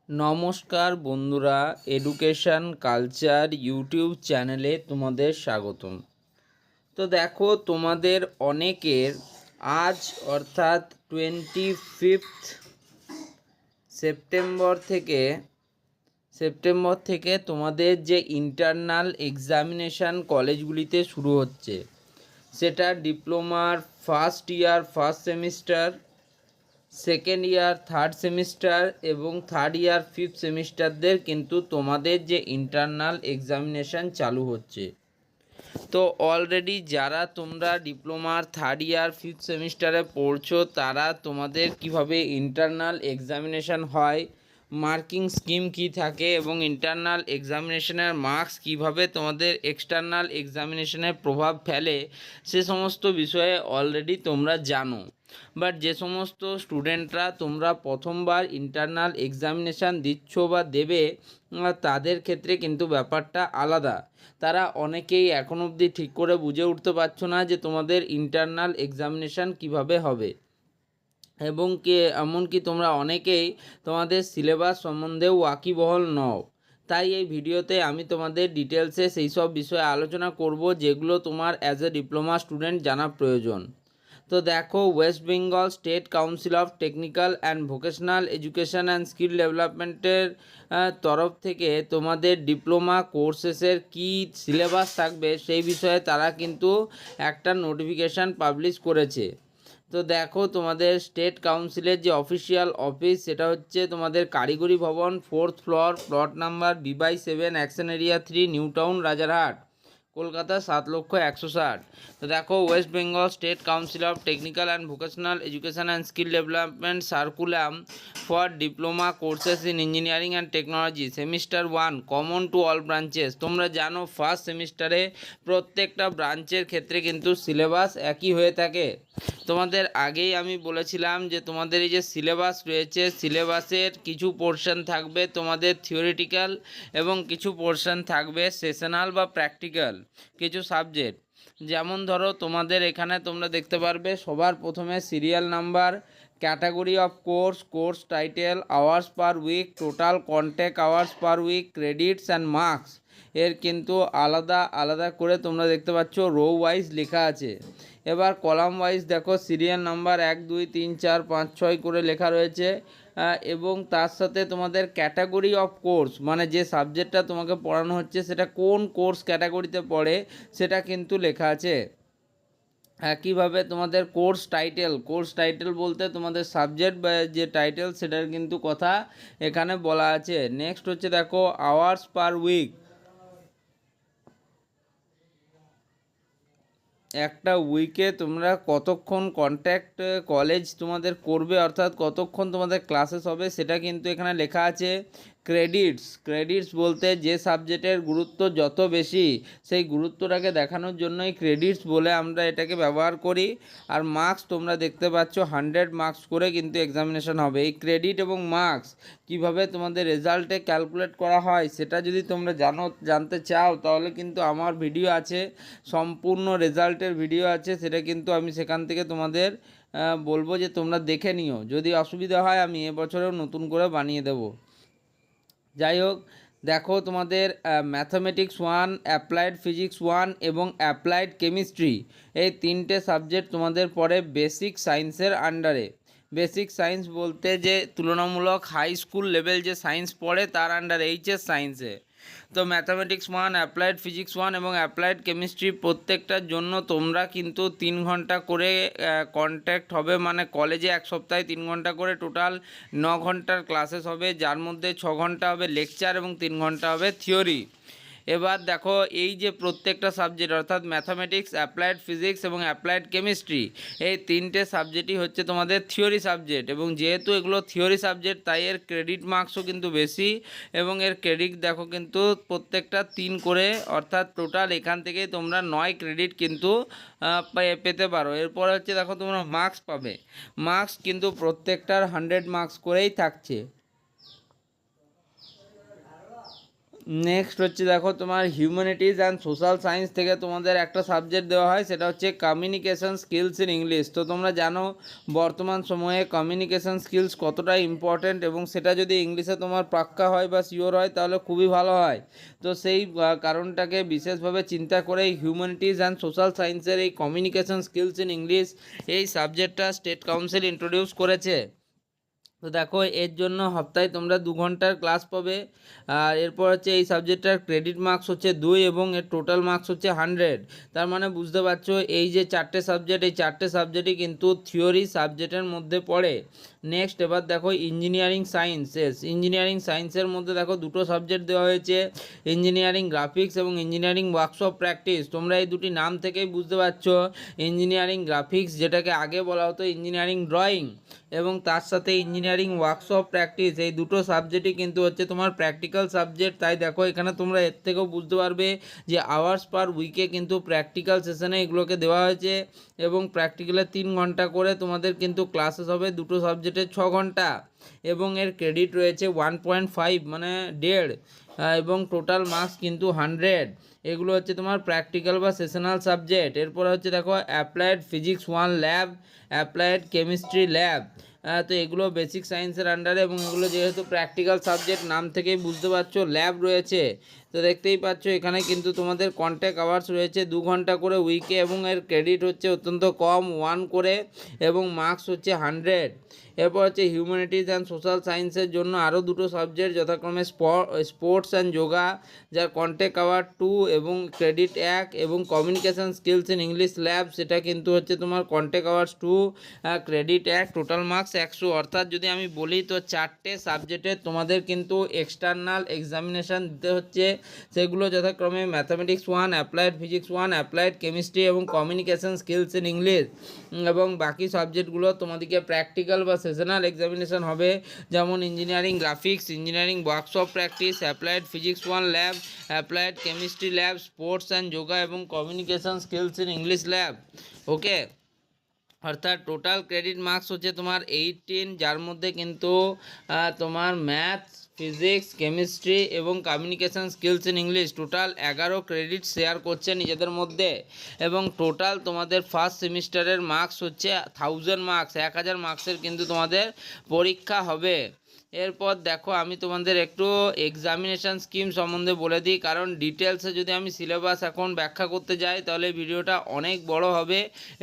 নমস্কার বন্ধুরা, education culture YouTube চ্যানেলে তোমাদের স্বাগতম। তো দেখো, তোমাদের অনেকের আজ অর্থাৎ 25 সেপ্টেম্বর থেকে তোমাদের যে ইন্টারনাল এক্সামিনেশান কলেজগুলিতে শুরু হচ্ছে, সেটা ডিপ্লোমার first year first semester, second year third semester এবং থার্ড ইয়ার ফিফথ সেমিস্টারদের কিন্তু তোমাদের যে ইন্টারনাল এক্সামিনেশান চালু হচ্ছে। তো অলরেডি যারা তোমরা ডিপ্লোমার থার্ড ইয়ার ফিফথ সেমিস্টারে পড়ছো, তারা তোমাদের কিভাবে ইন্টারনাল এক্সামিনেশান হয়, মার্কিং স্কিম কি থাকে এবং ইন্টারনাল এক্সামিনেশনের মার্কস কিভাবে তোমাদের এক্সটার্নাল এক্সামিনেশনের প্রভাব ফেলে, সে সমস্ত বিষয়ে অলরেডি তোমরা জানো। বাট যে সমস্ত স্টুডেন্টরা তোমরা প্রথমবার ইন্টারনাল এক্সামিনেশান দিচ্ছ বা দেবে, তাদের ক্ষেত্রে কিন্তু ব্যাপারটা আলাদা। তারা অনেকেই এখন অবধি ঠিক করে বুঝে উঠতে পারছো না যে তোমাদের ইন্টারনাল এক্সামিনেশান কিভাবে হবে, এবং এমনকি তোমরা অনেকেই তোমাদের সিলেবাস সম্বন্ধেও ওয়াকিবহল নও। তাই এই ভিডিওতে আমি তোমাদের ডিটেলসে সেই সব বিষয়ে আলোচনা করব যেগুলো তোমার অ্যাজ এ ডিপ্লোমা স্টুডেন্ট জানা প্রয়োজন। তো দেখো, West Bengal State Council of Technical and Vocational Education and skill ডেভেলপমেন্টের তরফ থেকে তোমাদের ডিপ্লোমা কোর্সেসের কী সিলেবাস থাকবে সেই বিষয়ে তারা কিন্তু একটা নোটিফিকেশান পাবলিশ করেছে। তো দেখো, তোমাদের স্টেট কাউন্সিলের যে অফিসিয়াল অফিস, সেটা হচ্ছে তোমাদের কারিগরি ভবন, 4th floor, plot number B/7, action area 3, new town, Rajarhat, Kolkata 7,60,000। তো দেখো, West Bengal State Council of Technical and Vocational Education and Skill Development curriculum for diploma courses in engineering and technology semester 1 common to all branches. তোমরা জানো, first সেমিস্টারে প্রত্যেকটা ব্রাঞ্চের ক্ষেত্রে কিন্তু syllabus একই হয়ে থাকে। তোমাদের আগেই আমি বলেছিলাম যে তোমাদের এই যে সিলেবাস রয়েছে, সিলেবাসের কিছু পোর্শন থাকবে তোমাদের থিওরিটিক্যাল এবং কিছু পোর্শন থাকবে সেশনাল বা প্র্যাকটিক্যাল কিছু সাবজেক্ট। যেমন ধরো, তোমাদের এখানে তোমরা দেখতে পারবে সবার প্রথমে serial number, category of course, course title, hours per week, total contact hours per week, credits and marks এর কিন্তু আলাদা আলাদা করে তোমরা দেখতে পাচ্ছ রো ওয়াইজ লেখা আছে। এবার কলাম ওয়াইজ দেখো, সিরিয়াল নাম্বার 1, 2, 3, 4, 5, 6 করে লেখা রয়েছে, এবং তার সাথে তোমাদের ক্যাটাগরি অফ কোর্স, মানে যে সাবজেক্টটা তোমাকে পড়ানো হচ্ছে সেটা কোন কোর্স ক্যাটাগরিতে পড়ে সেটা কিন্তু লেখা আছে। একইভাবে তোমাদের কোর্স টাইটেল বলতে তোমাদের সাবজেক্ট বা যে টাইটেল সেটার কিন্তু কথা এখানে বলা আছে। নেক্সট হচ্ছে দেখো, আওয়ার্স পার উইক। একটা উইকে তোমরা কতক্ষণ কন্ট্যাক্ট কলেজ তোমাদের করবে, অর্থাৎ কতক্ষণ তোমাদের ক্লাসেস হবে, সেটা কিন্তু এখানে লেখা আছে। ক্রেডিটস বলতে যে সাবজেক্টের গুরুত্ব যত বেশি, সেই গুরুত্বটাকে দেখানোর জন্যই ক্রেডিটস বলে আমরা এটাকে ব্যবহার করি। আর মার্কস তোমরা দেখতে পাচ্ছ 100 মার্কস করে কিন্তু এক্সামিনেশন হবে। এই ক্রেডিট এবং মার্কস কিভাবে তোমাদের রেজাল্টে ক্যালকুলেট করা হয় সেটা যদি তোমরা জানতে চাও, তাহলে কিন্তু আমার ভিডিও আছে, সম্পূর্ণ রেজাল্টের ভিডিও আছে, সেটা কিন্তু আমি সেখান থেকে তোমাদের বলবো যে তোমরা দেখে নিও। যদি অসুবিধা হয় আমি এবছরেও নতুন করে বানিয়ে দেবো। যাই হোক, দেখো, তোমাদের ম্যাথামেটিক্স 1, অ্যাপ্লাইড ফিজিক্স 1 এবং অ্যাপ্লাইড কেমিস্ট্রি, এই তিনটে সাবজেক্ট তোমাদের পড়ে বেসিক সায়েন্সের আন্ডারে। বেসিক সায়েন্স বলতে যে তুলনামূলক হাই স্কুল লেভেল যে সায়েন্স পড়ে তার আন্ডারে, এইচএস সায়েন্সে। তো ম্যাথামেটিক্স 1, অ্যাপ্লাইড ফিজিক্স 1 এবং অ্যাপ্লাইড কেমিস্ট্রি প্রত্যেকটার জন্য তোমরা কিন্তু 3 ঘন্টা করে কন্ট্যাক্ট হবে, মানে কলেজে এক সপ্তাহে 3 ঘন্টা করে টোটাল 9 ঘন্টার ক্লাসেস হবে, যার মধ্যে 6 ঘন্টা হবে লেকচার এবং 3 ঘন্টা হবে থিওরি। এবার দেখো, এই যে প্রত্যেকটা সাবজেক্ট অর্থাৎ ম্যাথামেটিক্স, অ্যাপ্লাইড ফিজিক্স এবং অ্যাপ্লাইড কেমিস্ট্রি, এই তিনটে সাবজেক্টই হচ্ছে তোমাদের থিওরি সাবজেক্ট, এবং যেহেতু এগুলো থিওরি সাবজেক্ট তাই এর ক্রেডিট মার্কসও কিন্তু বেশি, এবং এর ক্রেডিট দেখো কিন্তু প্রত্যেকটা 3 করে, অর্থাৎ টোটাল এখান থেকে তোমরা 9 ক্রেডিট কিন্তু পেতে পারো। এরপর হচ্ছে দেখো, তোমরা মার্কস পাবে। মার্কস কিন্তু প্রত্যেকটার 100 মার্কস করেই থাকছে। নেক্সট হচ্ছে দেখো তোমার হিউম্যানিটিজ অ্যান্ড সোশ্যাল সায়েন্স থেকে তোমাদের একটা সাবজেক্ট দেওয়া হয়, সেটা হচ্ছে কমিউনিকেশন স্কিলস ইন ইংলিশ। তো তোমরা জানো বর্তমান সময়ে কমিউনিকেশন স্কিলস কতটা ইম্পর্ট্যান্ট, এবং সেটা যদি ইংলিশে তোমার পাক্কা হয় বা শিওর হয় তাহলে খুবই ভালো হয়। তো সেই কারণটাকে বিশেষভাবে চিন্তা করে হিউম্যানিটিজ অ্যান্ড সোশ্যাল সায়েন্সের এই কমিউনিকেশন স্কিলস ইন ইংলিশ এই সাবজেক্টটা স্টেট কাউন্সিল ইন্ট্রোডিউস করেছে। তো দেখো এর জন্য সপ্তাহে তোমরা 2 ঘন্টার ক্লাস পাবে। আর এরপর হচ্ছে এই সাবজেক্টটার ক্রেডিট মার্কস হচ্ছে 2 এবং এর টোটাল মার্কস হচ্ছে 100। তার মানে বুঝতে পারছো এই যে 4টে সাবজেক্ট, এই 4টে সাবজেক্টই কিন্তু থিওরি সাবজেক্টের মধ্যে পড়ে। নেক্সট এবার দেখো ইঞ্জিনিয়ারিং সায়েন্সেস। ইঞ্জিনিয়ারিং সায়েন্সের মধ্যে দেখো 2টো সাবজেক্ট দেওয়া হয়েছে, ইঞ্জিনিয়ারিং গ্রাফিক্স এবং ইঞ্জিনিয়ারিং ওয়ার্কশপ প্র্যাকটিস। তোমরা এই দুটি নাম থেকেই বুঝতে পারছো ইঞ্জিনিয়ারিং গ্রাফিক্স, যেটাকে আগে বলা হতো ইঞ্জিনিয়ারিং ড্রয়িং, এবং তার সাথে ইঞ্জিনিয়ারিং ওয়ার্কশপ প্র্যাকটিস, এই দুটো সাবজেক্টই কিন্তু হচ্ছে তোমার প্র্যাকটিক্যাল সাবজেক্ট। তাই দেখো এখানে তোমরা এর থেকেও বুঝতে পারবে যে আওয়ার্স পার উইকে কিন্তু প্র্যাকটিক্যাল সেশনে এগুলোকে দেওয়া হয়েছে, এবং প্র্যাকটিক্যালে 3 ঘন্টা করে তোমাদের কিন্তু ক্লাসেস হবে, দুটো সাবজেক্টে 6 ঘন্টা, এবং এর ক্রেডিট রয়েছে 1.5 মানে 1.5, এবং টোটাল মার্কস কিন্তু 100। এগুলো হচ্ছে তোমার প্র্যাকটিক্যাল বা সেশনাল সাবজেক্ট। এরপর হচ্ছে দেখো applied physics 1 lab, applied chemistry lab. তো এগুলো বেসিক সায়েন্সের আন্ডারে, এবং এগুলো যেহেতু প্র্যাকটিক্যাল সাবজেক্ট নাম থেকেই বুঝতে পারছো ল্যাব রয়েছে। তো দেখতেই পাচ্ছ এখানে কিন্তু তোমাদের কন্ট্যাক্ট আওয়ার্স রয়েছে 2 ঘন্টা করে উইকে, এবং এর ক্রেডিট হচ্ছে অত্যন্ত কম 1 করে, এবং মার্কস হচ্ছে 100। এরপর হচ্ছে হিউম্যানিটিজ অ্যান্ড সোশ্যাল সায়েন্সের জন্য আরও 2টো সাবজেক্ট, যথাক্রমে স্পোর্টস অ্যান্ড যোগা, যার কন্ট্যাক্ট আওয়ার 2 এবং ক্রেডিট 1, এবং communication skills in English lab, সেটা কিন্তু হচ্ছে তোমার contact hours 2, credit 1, total marks 100। অর্থাৎ যদি আমি বলি তো 4টে সাবজেক্টে তোমাদের কিন্তু এক্সটার্নাল এক্সামিনেশান দিতে হচ্ছে, সেগুলো যথাক্রমে mathematics 1, applied physics 1, applied chemistry এবং কমিউনিকেশান স্কিলস ইন ইংলিশ, এবং বাকি সাবজেক্টগুলো তোমাদেরকে প্র্যাকটিক্যাল বা সেশনাল এক্সামিনেশান হবে, যেমন engineering graphics, engineering workshop practice, applied physics 1 lab, applied chemistry lab, sports and yoga এবং communication skills in English lab. Okay, অর্থাৎ টোটাল ক্রেডিট মার্কস হচ্ছে তোমার 18, যার মধ্যে কিন্তু তোমার ম্যাথস, ফিজিক্স, কেমিস্ট্রি এবং communication skills in English total 11 credit share করছে নিজেদের মধ্যে, এবং টোটাল তোমাদের ফার্স্ট সেমিস্টারের মার্কস হচ্ছে 1000 মার্কস, 1000 মার্কসের কিন্তু তোমাদের পরীক্ষা হবে। এরপর দেখো আমি তোমাদের একটু এক্সামিনেশান স্কিম সম্বন্ধে বলে দিই, কারণ ডিটেলসে যদি আমি সিলেবাস এখন ব্যাখ্যা করতে যাই তাহলে ভিডিওটা অনেক বড় হবে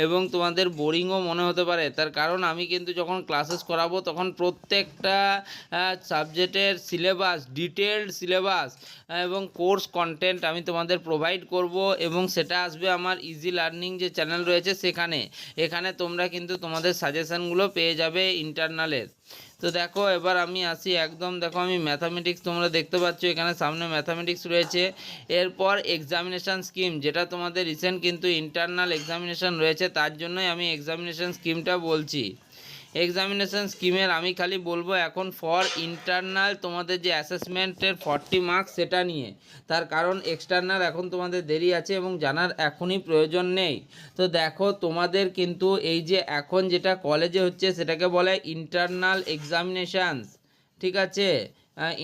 এবং তোমাদের বোরিংও মনে হতে পারে। তার কারণ আমি কিন্তু যখন ক্লাসেস করাবো তখন প্রত্যেকটা সাবজেক্টের সিলেবাস, ডিটেলড সিলেবাস এবং কোর্স কন্টেন্ট আমি তোমাদের প্রোভাইড করব, এবং সেটা আসবে আমার ইজি লার্নিং যে চ্যানেল রয়েছে সেখানে। এখানে তোমরা কিন্তু তোমাদের সাজেশানগুলো পেয়ে যাবে ইন্টারনালের। তো দেখো এবার আমি আসি একদম, দেখো আমি ম্যাথামেটিক্স, তোমরা দেখতে পাচ্ছ এখানে সামনে ম্যাথামেটিক্স রয়েছে। এরপর এক্সামিনেশান স্কিম, যেটা তোমাদের রিসেন্ট কিন্তু ইন্টারনাল এক্সামিনেশান রয়েছে, তার জন্যই আমি এক্সামিনেশান স্কিমটা বলছি। এক্সামিনেশান স্কিমের আমি খালি বলবো এখন ফর ইন্টারনাল তোমাদের যে অ্যাসেসমেন্টের 40 মার্কস সেটা নিয়ে, তার কারণ এক্সটার্নাল এখন তোমাদের দেরি আছে এবং জানার এখনই প্রয়োজন নেই। তো দেখো তোমাদের কিন্তু এই যে এখন যেটা কলেজে হচ্ছে সেটাকে বলে ইন্টারনাল এক্সামিনেশানস, ঠিক আছে,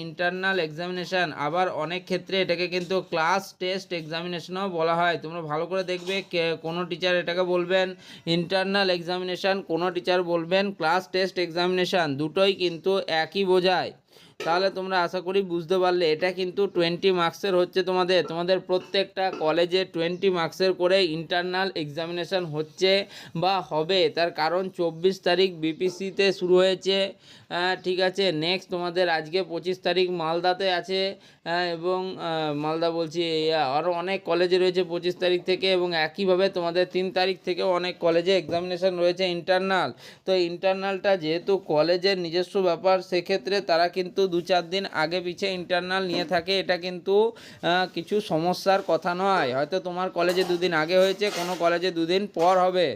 ইন্টারনাল এক্সামিনেশান। আবার অনেক ক্ষেত্রে এটাকে কিন্তু ক্লাস টেস্ট এক্সামিনেশনও বলা হয়। তোমরা ভালো করে দেখবে, কোনো টিচার এটাকে বলবেন ইন্টারনাল এক্সামিনেশান, কোনো টিচার বলবেন ক্লাস টেস্ট এক্সামিনেশান, দুটোই কিন্তু একই বোঝায়। তাহলে তোমরা আশা করি বুঝতে পারলে এটা কিন্তু 20 মার্কসের হচ্ছে তোমাদের প্রত্যেকটা কলেজে 20 মার্কসের করে ইন্টারনাল এক্সামিনেশান হচ্ছে বা হবে। তার কারণ 24 তারিখ বিপিসিতে শুরু হয়েছে, ঠিক আছে। নেক্সট তোমাদের আজকে 25 তারিখ মালদাতে আছে, এবং মালদা বলছি আরও অনেক কলেজে রয়েছে 25 তারিখ থেকে, এবং একইভাবে তোমাদের 3 তারিখ থেকেও অনেক কলেজে এক্সামিনেশান রয়েছে ইন্টারনাল। তো ইন্টারনালটা যেহেতু কলেজের নিজস্ব ব্যাপার, সেক্ষেত্রে তারা কিন্তু 2-4 দিন আগে পিছিয়ে ইন্টারনাল নিয়ে থাকে। এটা কিন্তু কিছু সমস্যার কথা নয়, হয়তো তোমার কলেজে 2 দিন আগে হয়েছে, কোনো কলেজে 2 দিন পর হবে।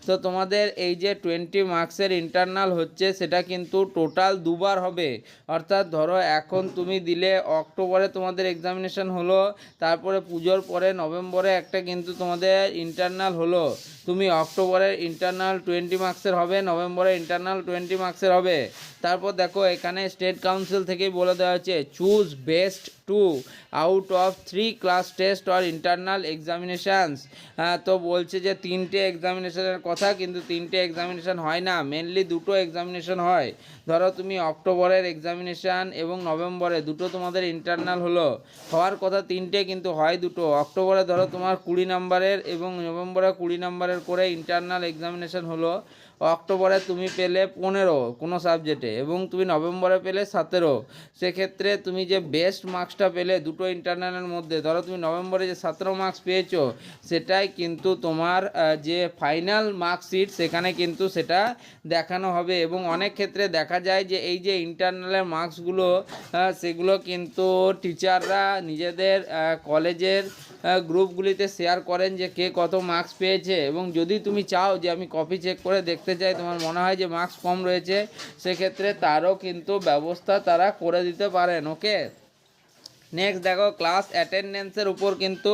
তো তোমাদের এই যে 20 মার্কসের ইন্টারনাল হচ্ছে সেটা কিন্তু টোটাল 2 বার হবে। অর্থাৎ ধরো এখন তুমি দিলে অক্টোবরে তোমাদের এক্সামিনেশান হলো, তারপরে পুজোর পরে নভেম্বরে একটা কিন্তু তোমাদের ইন্টারনাল হলো, তুমি অক্টোবরের ইন্টারনাল 20 মার্কসের হবে, নভেম্বরে ইন্টারনাল 20 মার্কসের হবে। তারপর দেখো এখানে স্টেট কাউন্সিল কাউন্সিল থেকেই বলে দেওয়া হয়েছে choose best 2 out of 3 class test or internal examinations. তো বলছে যে 3টে এক্সামিনেশনের কথা, কিন্তু 3টে এক্সামিনেশান হয় না, মেনলি 2টো এক্সামিনেশন হয়। ধরো তুমি অক্টোবরের এক্সামিনেশান এবং নভেম্বরে দুটো তোমাদের ইন্টারনাল হলো, হওয়ার কথা 3টে কিন্তু হয় 2টো। অক্টোবরে ধরো তোমার 20 নম্বরের এবং নভেম্বরে 20 নম্বরের করে ইন্টারনাল এক্সামিনেশান হলো। অক্টোবরে তুমি পেলে 15 কোনো সাবজেক্টে এবং তুমি নভেম্বরে পেলে 17। সেক্ষেত্রে তুমি যে বেস্ট মার্কসটা পেলে দুটো ইন্টারনালের মধ্যে, ধরো তুমি নভেম্বরে যে 17 মার্কস পেয়েছো, সেটাই কিন্তু তোমার যে ফাইনাল মার্কশিট সেখানে কিন্তু সেটা দেখানো হবে। এবং অনেক ক্ষেত্রে দেখা যায় যে এই যে ইন্টারনালের মার্কসগুলো সেগুলো কিন্তু টিচাররা নিজেদের কলেজের গ্রুপগুলিতে শেয়ার করেন যে কে কত মার্কস পেয়েছে। এবং যদি তুমি চাও যে আমি কপি চেক করে দেখতে চাই, তোমার মনে হয় যে মার্কস কম রয়েছে, সেক্ষেত্রে তারও কিন্তু ব্যবস্থা তারা করে দিতে পারেন। ওকে, নেক্সট দেখো ক্লাস অ্যাটেন্ডেন্সের উপর কিন্তু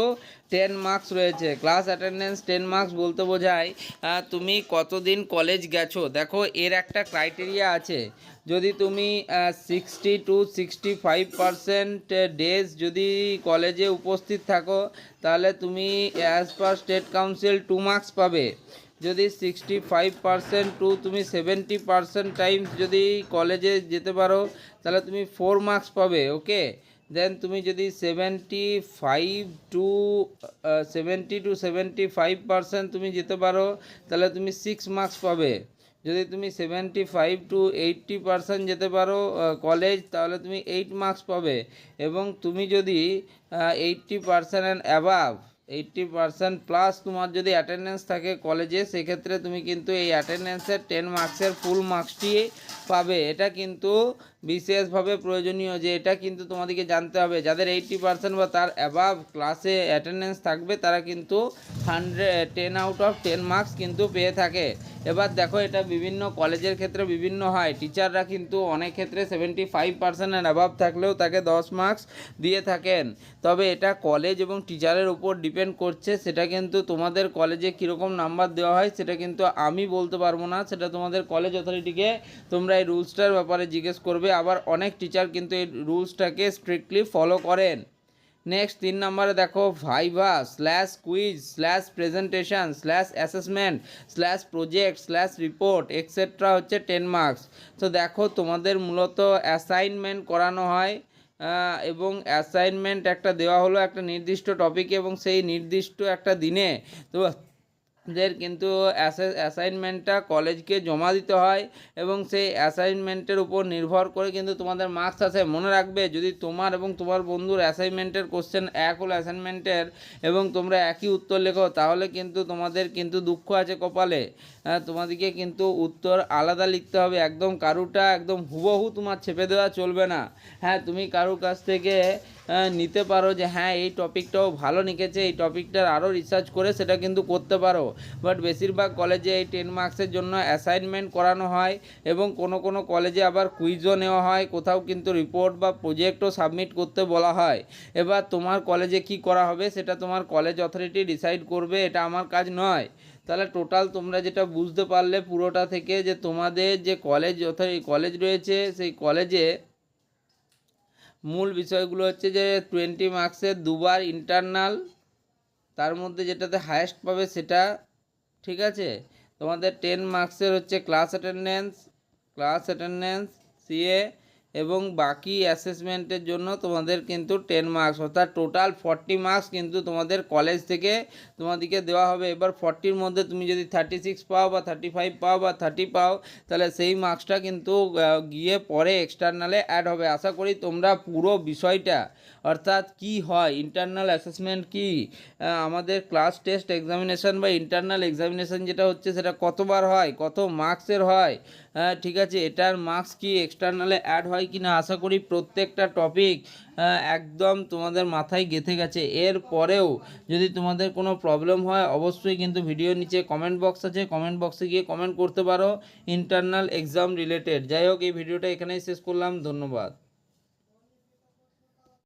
10 মার্কস রয়েছে। ক্লাস অ্যাটেন্ডেন্স 10 মার্কস বলতে বোঝায় তুমি কতদিন কলেজ গেছো। দেখো এর একটা ক্রাইটেরিয়া আছে, যদি তুমি 60 to 65% ডেজ যদি কলেজে উপস্থিত থাকো, তাহলে তুমি as per state council 2 marks পাবে। যদি 65% টু তুমি 70% টাইমস যদি কলেজে যেতে পারো, তাহলে তুমি 4 মার্কস পাবে। ওকে, দেন তুমি যদি 70 to 75% তুমি যেতে পারো, তাহলে তুমি 6 মার্কস পাবে। যদি তুমি 75 to 80% যেতে পারো কলেজ, তাহলে তুমি 8 মার্কস পাবে। এবং তুমি যদি 80% অ্যান্ড অ্যাবাভ 80% প্লাস তোমার যদি অ্যাটেন্ডেন্স থাকে কলেজে, সেক্ষেত্রে তুমি কিন্তু এই অ্যাটেন্ডেন্সের 10 মার্কসের ফুল মার্কসটি পাবে। এটা কিন্তু বিশেষভাবে প্রয়োজনীয়, যে এটা কিন্তু তোমাদেরকে জানতে হবে। যাদের 80% বা তার অ্যাবাভ ক্লাসে অ্যাটেন্ডেন্স থাকবে, তারা কিন্তু 10 আউট অফ 10 মার্কস কিন্তু পেয়ে থাকে। এবার দেখো এটা বিভিন্ন কলেজের ক্ষেত্রে বিভিন্ন হয়। টিচাররা কিন্তু অনেক ক্ষেত্রে 75% এর অ্যাবাভ থাকলেও তাকে 10 মার্কস দিয়ে থাকেন। তবে এটা কলেজ এবং টিচারের উপর ডিপেন্ড করছে। সেটা কিন্তু তোমাদের কলেজে কীরকম নাম্বার দেওয়া হয় সেটা কিন্তু আমি বলতে পারবো না, সেটা তোমাদের কলেজ অথরিটিকে তোমরা এই রুলসটার ব্যাপারে জিজ্ঞেস করবে। আবার অনেক টিচার কিন্তু এই রুলসটাকে স্ট্রিক্টলি ফলো করেন। নেক্সট 3 নম্বরে দেখো viva slash quiz slash presentation slash assessment slash project slash report etcetera হচ্ছে 10 মার্কস। তো দেখো তোমাদের মূলত অ্যাসাইনমেন্ট করানো হয় এবং অ্যাসাইনমেন্ট একটা দেওয়া হলো একটা নির্দিষ্ট টপিকে এবং সেই নির্দিষ্ট একটা দিনে তো দের কিন্তু অ্যাসাইনমেন্টটা কলেজকে জমা দিতে হয় এবং সেই অ্যাসাইনমেন্টের উপর নির্ভর করে কিন্তু তোমাদের মার্কস আসে। মনে রাখবে, যদি তোমার এবং তোমার বন্ধুর অ্যাসাইনমেন্টের কোশ্চেন এক হলো অ্যাসাইনমেন্টের এবং তোমরা একই উত্তর লেখো, তাহলে কিন্তু তোমাদের কিন্তু দুঃখ আছে কপালে। তোমাদেরকে কিন্তু উত্তর আলাদা লিখতে হবে, একদম কারুটা একদম হুবহু তোমার ছেপে দেওয়া চলবে না। হ্যাঁ, তুমি কারুর কাছ থেকে নিতে পারো যে হ্যাঁ এই টপিকটাও ভালো লিখেছে, এই টপিকটার আরও রিসার্চ করে সেটা কিন্তু করতে পারো। বাট বেশিরভাগ কলেজে এই 10 মার্কসের জন্য অ্যাসাইনমেন্ট করানো হয় এবং কোনো কোনো কলেজে আবার কুইজও নেওয়া হয়, কোথাও কিন্তু রিপোর্ট বা প্রজেক্টও সাবমিট করতে বলা হয়। এবার তোমার কলেজে কি করা হবে সেটা তোমার কলেজ অথরিটি ডিসাইড করবে, এটা আমার কাজ নয়। তাহলে টোটাল তোমরা যেটা বুঝতে পারলে পুরোটা থেকে, যে তোমাদের যে কলেজ রয়েছে সেই কলেজে মূল বিষয়গুলো হচ্ছে যে 20 মার্কসের দুবার ইন্টারনাল, তার মধ্যে যেটাতে হায়েস্ট পাবে সেটা, ঠিক আছে। তোমাদের 10 মার্কসের হচ্ছে ক্লাস অ্যাটেন্ডেন্স সিএ এবং বাকি অ্যাসেসমেন্টের জন্য তোমাদের কিন্তু 10 মার্কস, অর্থাৎ টোটাল 40 মার্কস কিন্তু তোমাদের কলেজ থেকে তোমাদেরকে দেওয়া হবে। এবার 40-র মধ্যে তুমি যদি 36 পাও বা 35 পাও বা 30 পাও, তাহলে সেই মার্কসটা কিন্তু গিয়ে পরে এক্সটার্নালে অ্যাড হবে। আশা করি তোমরা পুরো বিষয়টা, অর্থাৎ কি হয় ইন্টারনাল অ্যাসেসমেন্ট কি, আমাদের ক্লাস টেস্ট এক্সামিনেশান বা ইন্টারনাল এক্সামিনেশান যেটা হচ্ছে সেটা কতবার হয়, কত মার্কসের হয়, ঠিক আছে, এটার মার্কস কি এক্সটার্নালে অ্যাড হয় কি না, আশা করি প্রত্যেকটা টপিক একদম তোমাদের মাথায় গেঁথে গেছে। এর পরেও যদি তোমাদের কোনো প্রবলেম হয়, অবশ্যই কিন্তু ভিডিওর নিচে কমেন্ট বক্স আছে, কমেন্ট বক্সে গিয়ে কমেন্ট করতে পারো ইন্টারনাল এক্সাম রিলেটেড। যাই হোক, এই ভিডিওটা এখানেই শেষ করলাম, ধন্যবাদ।